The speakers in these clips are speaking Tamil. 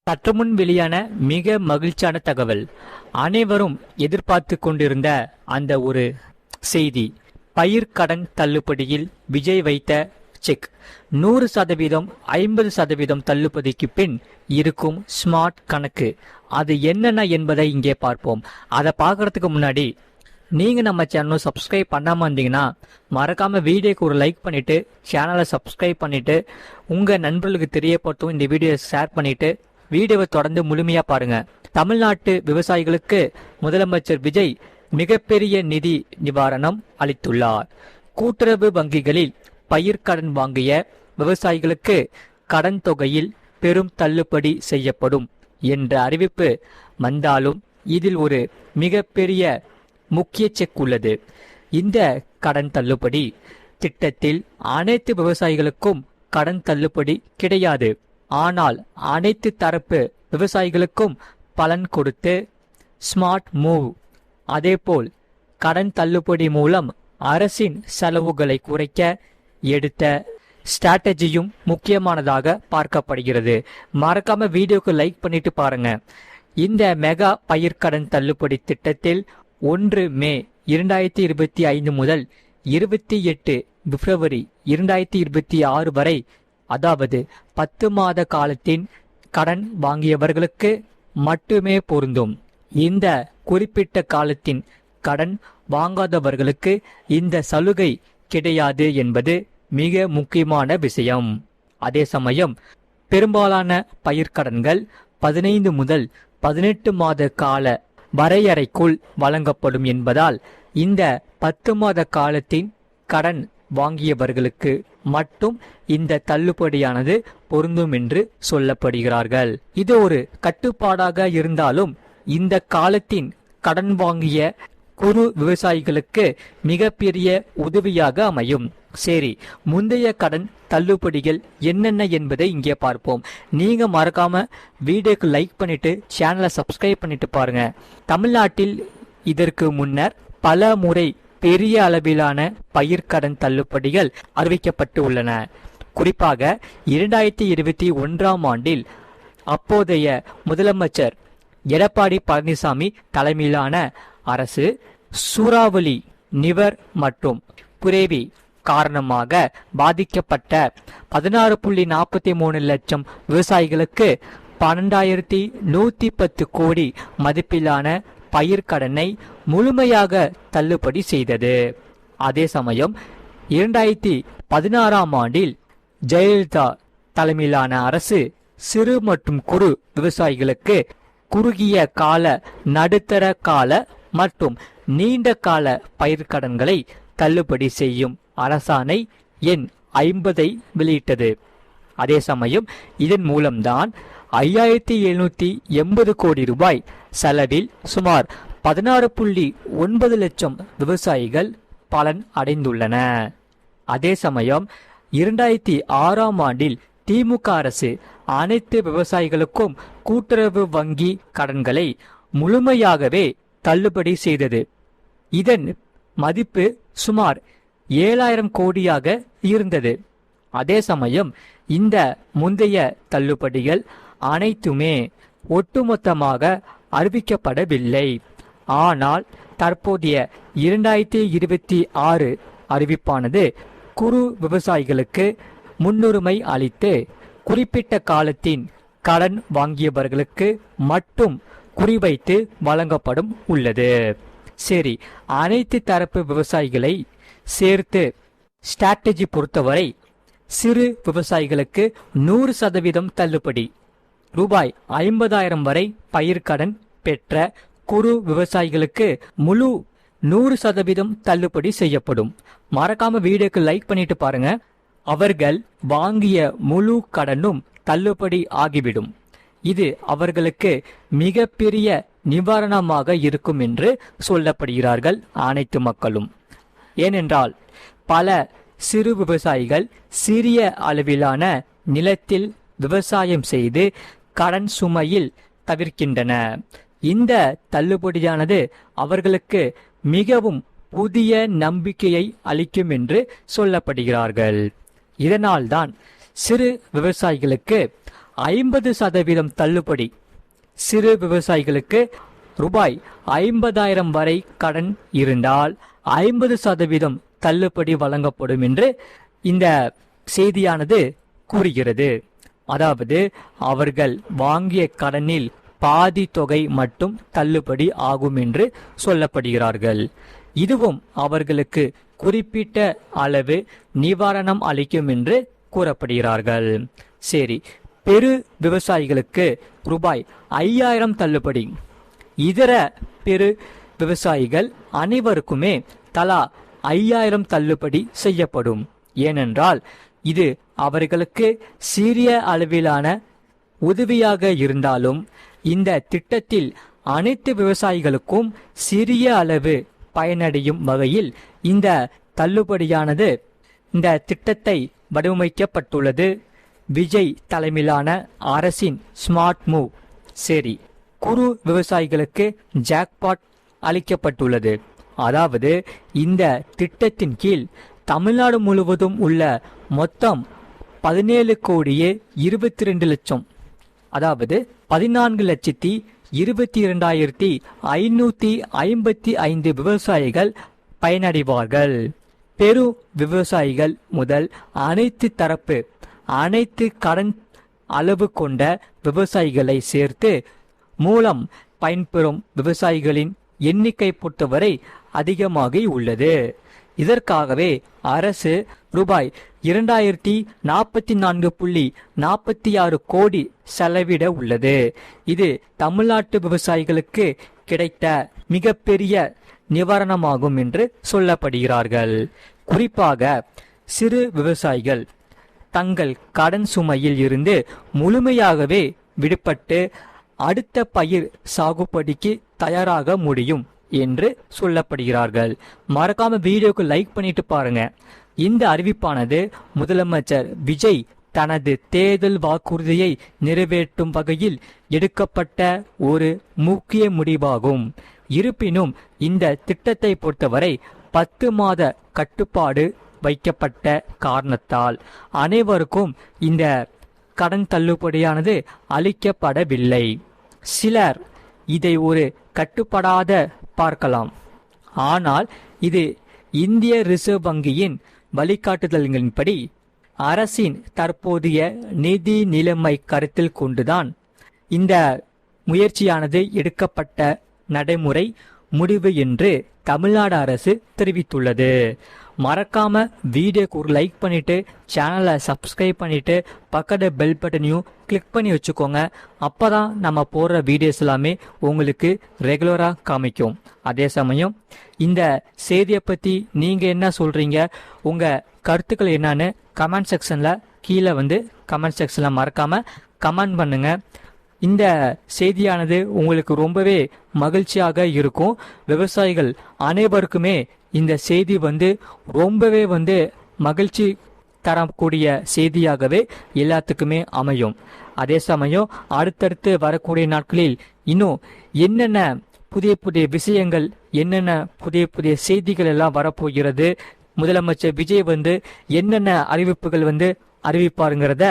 சற்றுமுன் வெளியான மிக மகிழ்ச்சியான தகவல். அனைவரும் எதிர்பார்த்து கொண்டிருந்த அந்த ஒரு செய்தி. பயிர்க்கடன் தள்ளுபடியில் விஜய் வைத்த செக் 100%, 50% தள்ளுபடிக்கு பின் இருக்கும் ஸ்மார்ட் கணக்கு. அது என்னென்ன என்பதை இங்கே பார்ப்போம். அதை பார்க்கறதுக்கு முன்னாடி நீங்க நம்ம சேனலை சப்ஸ்கிரைப் பண்ணாம இருந்தீங்கன்னா மறக்காம வீடியோக்கு ஒரு லைக் பண்ணிட்டு சேனலை சப்ஸ்கிரைப் பண்ணிட்டு உங்க நண்பர்களுக்கு தெரியப்படுத்தும் இந்த வீடியோ ஷேர் பண்ணிட்டு வீடியோவை தொடர்ந்து முழுமையா பாருங்க. தமிழ்நாட்டு விவசாயிகளுக்கு முதலமைச்சர் விஜய் மிகப்பெரிய நிதி நிவாரணம் அளித்துள்ளார். கூட்டுறவு வங்கிகளில் பயிர்க்கடன் வாங்கிய விவசாயிகளுக்கு கடன் தொகையில் பெரும் தள்ளுபடி செய்யப்படும் என்ற அறிவிப்பு வந்தாலும் இதில் ஒரு மிகப்பெரிய முக்கிய செக் உள்ளது. இந்த கடன் தள்ளுபடி திட்டத்தில் அனைத்து விவசாயிகளுக்கும் கடன் தள்ளுபடி கிடையாது. ஆனால் அனைத்து தரப்பு விவசாயிகளுக்கும் பலன் கொடுத்து ஸ்மார்ட் மூவ். அதேபோல் கடன் தள்ளுபடி மூலம் அரசின் செலவுகளை குறைக்க எடுத்த ஸ்ட்ராட்டஜியும் முக்கியமானதாக பார்க்கப்படுகிறது. மறக்காம வீடியோக்கு லைக் பண்ணிட்டு பாருங்க. இந்த மெகா பயிர்க்கடன் தள்ளுபடி திட்டத்தில் 1 மே 2025 முதல் 28 பிப்ரவரி 2026 வரை, அதாவது 10 மாத காலத்தின் கடன் வாங்கியவர்களுக்கு மட்டுமே பொருந்தும். இந்த குறிப்பிட்ட காலத்தின் கடன் வாங்காதவர்களுக்கு இந்த சலுகை கிடையாது என்பது மிக முக்கியமான விஷயம். அதே சமயம் பெரும்பாலான பயிர்க்கடன்கள் 15 முதல் 18 மாத கால வரையறைக்குள் வழங்கப்படும் என்பதால் இந்த 10 மாத காலத்தின் கடன் வாங்கியவர்களுக்கு மட்டும் இந்த தள்ளுபடியானது பொருந்தும் என்று சொல்லப்படுகிறார்கள். இது ஒரு கட்டுப்பாடாக இருந்தாலும் இந்த காலத்தின் கடன் வாங்கிய குறு விவசாயிகளுக்கு மிகப்பெரிய உதவியாக அமையும். சரி, முந்தைய கடன் தள்ளுபடிகள் என்னென்ன என்பதை இங்கே பார்ப்போம். நீங்க மறக்காம வீடியோக்கு லைக் பண்ணிட்டு சேனலை சப்ஸ்கிரைப் பண்ணிட்டு பாருங்க. தமிழ்நாட்டில் இதற்கு முன்னர் பல முறை பெரிய அளவிலான பயிர்க்கடன் தள்ளுபடிகள் அறிவிக்கப்பட்டு உள்ளன. குறிப்பாக 2021 ஆண்டில் அப்போதைய முதலமைச்சர் எடப்பாடி பழனிசாமி தலைமையிலான அரசு சூறாவளி, நிவர் மற்றும் புரேவி காரணமாக பாதிக்கப்பட்ட 16.43 லட்சம் விவசாயிகளுக்கு 12,110 கோடி மதிப்பிலான பயிர்க்கடனை முழுமையாக தள்ளுபடி செய்தது. அதே சமயம் 2016 ஆண்டில் ஜெயலலிதா தலைமையிலான அரசு சிறு மற்றும் குறு விவசாயிகளுக்கு குறுகிய கால, நடுத்தர கால மற்றும் நீண்ட கால பயிர்க்கடன்களை தள்ளுபடி செய்யும் அரசாணை எண் 50 வெளியிட்டது. அதே சமயம் இதன் மூலம்தான் 5,780 கோடி ரூபாய் செலவில் சுமார் 16.9 லட்சம் விவசாயிகள் பலன் அடைந்துள்ளன. அதே சமயம் 2006 ஆண்டில் திமுக அரசு அனைத்து விவசாயிகளுக்கும் கூட்டுறவு வங்கி கடன்களை முழுமையாகவே தள்ளுபடி செய்தது. இதன் மதிப்பு சுமார் 7,000 கோடியாக இருந்தது. அதே சமயம் இந்த முந்தைய தள்ளுபடிகள் அனைத்துமே ஒட்டுமொத்தமாக அறிவிக்கப்படவில்லை. ஆனால் தற்போதைய 2026 அறிவிப்பானது குறு விவசாயிகளுக்கு முன்னுரிமை அளித்து குறிப்பிட்ட காலத்தின் கடன் வாங்கியவர்களுக்கு மட்டும் குறிவைத்து வழங்கப்படும் உள்ளது. சரி, அனைத்து தரப்பு விவசாயிகளை சேர்த்து ஸ்ட்ராட்டஜி பொறுத்தவரை சிறு விவசாயிகளுக்கு 100% தள்ளுபடி. ரூபாய் 50,000 வரை பயிர்க்கடன் பெற்ற குறு விவசாயிகளுக்கு முழு 100% தள்ளுபடி செய்யப்படும். மறக்காம வீடியோக்கு லைக் பண்ணிட்டு பாருங்க. அவர்கள் வாங்கிய முழு கடனும் தள்ளுபடி ஆகிவிடும். இது அவர்களுக்கு மிகப்பெரிய நிவாரணமாக இருக்கும் என்று சொல்லப்படுகிறார்கள் அனைத்து மக்களும். ஏனென்றால் பல சிறு விவசாயிகள் சிறிய அளவிலான நிலத்தில் விவசாயம் செய்து கடன் சுமையில் தவிர்க்கின்றன. இந்த தள்ளுபடியானது அவர்களுக்கு மிகவும் புதிய நம்பிக்கையை அளிக்கும் என்று சொல்லப்படுகிறார்கள். இதனால்தான் சிறு விவசாயிகளுக்கு 50% தள்ளுபடி. சிறு விவசாயிகளுக்கு ரூபாய் 50,000 வரை கடன் இருந்தால் 50% தள்ளுபடி வழங்கப்படும் என்று இந்த செய்தியானது கூறுகிறது. அதாவது அவர்கள் வாங்கிய கடனில் பாதி தொகை மட்டும் தள்ளுபடி ஆகும் என்று சொல்லப்படுகிறார்கள். இதுவும் அவர்களுக்கு குறிப்பிட்ட அளவு நிவாரணம் அளிக்கும் என்று கூறப்படுகிறார்கள். சரி, பெரு விவசாயிகளுக்கு ரூபாய் 5,000 தள்ளுபடி. இதர பெரு விவசாயிகள் அனைவருக்குமே தலா 5,000 தள்ளுபடி செய்யப்படும். ஏனென்றால் இது அவர்களுக்கு சிறிய அளவிலான உதவியாக இருந்தாலும் இந்த திட்டத்தில் அனைத்து விவசாயிகளுக்கும் சிறிய அளவு பயனடையும் வகையில் இந்த தள்ளுபடியானது இந்த திட்டத்தை வடிவமைக்கப்பட்டுள்ளது. விஜய் தலைமையிலான அரசின் ஸ்மார்ட் மூவ். சரி, குறு விவசாயிகளுக்கு ஜாக்பாட் அளிக்கப்பட்டுள்ளது. அதாவது இந்த திட்டத்தின் கீழ் தமிழ்நாடு முழுவதும் உள்ள மொத்தம் 17,22,00,000, அதாவது 14,22,555 விவசாயிகள் பயனடைவார்கள். பெரு விவசாயிகள் முதல் அனைத்து தரப்பு அனைத்து கடன் அளவு கொண்ட விவசாயிகளை சேர்த்து மூலம் பயன்பெறும் விவசாயிகளின் எண்ணிக்கை பொறுத்தவரை அதிகமாக உள்ளது. இதற்காகவே அரசு ரூபாய் 2,044.46 கோடி செலவிட உள்ளது. இது தமிழ்நாட்டு விவசாயிகளுக்கு கிடைத்த மிகப்பெரிய நிவாரணமாகும் என்று சொல்லப்படுகிறார்கள். குறிப்பாக சிறு விவசாயிகள் தங்கள் கடன் சுமையில் இருந்து முழுமையாகவே விடுபட்டு அடுத்த பயிர் சாகுபடிக்கு தயாராக முடியும் என்று சொல்லப்படுகிறார்கள். மறக்காம வீடியோக்கு லைக் பண்ணிட்டு பாருங்க. இந்த அறிவிப்பானது முதலமைச்சர் விஜய் தனது தேர்தல் வாக்குறுதியை நிறைவேற்றும் வகையில் எடுக்கப்பட்ட ஒரு முக்கிய முடிவாகும். இருப்பினும் இந்த திட்டத்தை பொறுத்தவரை 10 மாத கட்டுப்பாடு வைக்கப்பட்ட காரணத்தால் அனைவருக்கும் இந்த கடன் தள்ளுபடியானது அளிக்கப்படவில்லை. சிலர் இதை ஒரு கட்டுப்படாத பார்க்கலாம். ஆனால் இது இந்திய ரிசர்வ் வங்கியின் வழிகாட்டுதல்களின்படி அரசின் தற்போதைய நிதி நிலைமை கருத்தில் கொண்டுதான் இந்த முயற்சியானது எடுக்கப்பட்ட நடைமுறை முடிவு என்று தமிழ்நாடு அரசு தெரிவித்துள்ளது. மறக்காம வீடியோக்கு ஒரு லைக் பண்ணிட்டு சேனலை சப்ஸ்கிரைப் பண்ணிட்டு பக்கத்து பெல் பட்டனையும் கிளிக் பண்ணி வச்சுக்கோங்க. அப்பதான் நம்ம போடுற வீடியோஸ் எல்லாமே உங்களுக்கு ரெகுலரா காமிக்கும். அதே சமயம் இந்த செய்தியை பத்தி நீங்க என்ன சொல்றீங்க, உங்க கருத்துக்கள் என்னன்னு கமெண்ட் செக்ஷன்ல கீழே கமெண்ட் செக்ஷன்ல மறக்காம கமெண்ட் பண்ணுங்க. இந்த செய்தியானது உங்களுக்கு ரொம்பவே மகிழ்ச்சியாக இருக்கும். விவசாயிகள் அனைவருக்குமே இந்த செய்தி ரொம்பவே மகிழ்ச்சி தரக்கூடிய செய்தியாகவே எல்லாத்துக்குமே அமையும். அதே சமயம் அடுத்தடுத்து வரக்கூடிய நாட்களில் இன்னும் என்னென்ன புதிய புதிய விஷயங்கள், என்னென்ன புதிய புதிய செய்திகள் எல்லாம் வரப்போகிறது, முதலமைச்சர் விஜய் என்னென்ன அறிவிப்புகள் அறிவிப்பாருங்கிறத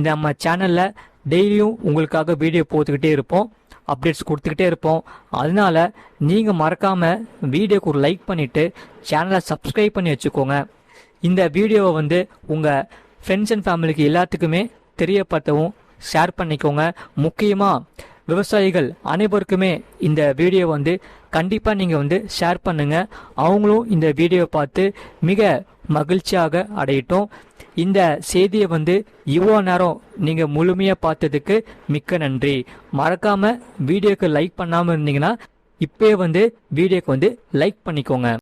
நம்ம சேனல்ல டெய்லியும் உங்களுக்காக வீடியோ போட்டுக்கிட்டே இருப்போம், அப்டேட்ஸ் கொடுத்துக்கிட்டே இருப்போம். அதனால நீங்க மறக்காம வீடியோக்கு ஒரு லைக் பண்ணிட்டு சேனலை சப்ஸ்கிரைப் பண்ணி வச்சுக்கோங்க. இந்த வீடியோவை உங்க ஃப்ரெண்ட்ஸ் அண்ட் ஃபேமிலிக்கு எல்லாத்துக்குமே தெரியப்படுத்தவும் ஷேர் பண்ணிக்கோங்க. முக்கியமா விவசாயிகள் அனைவருக்குமே இந்த வீடியோ கண்டிப்பா நீங்க ஷேர் பண்ணுங்க. அவங்களும் இந்த வீடியோ பார்த்து மிக மகிழ்ச்சியாக அடையட்டும். இந்த செய்தியை இவ்வளோ நேரம் நீங்க முழுமையா பார்த்ததுக்கு மிக்க நன்றி. மறக்காம வீடியோக்கு லைக் பண்ணாம இருந்தீங்கன்னா இப்பயே வீடியோக்கு லைக் பண்ணிக்கோங்க.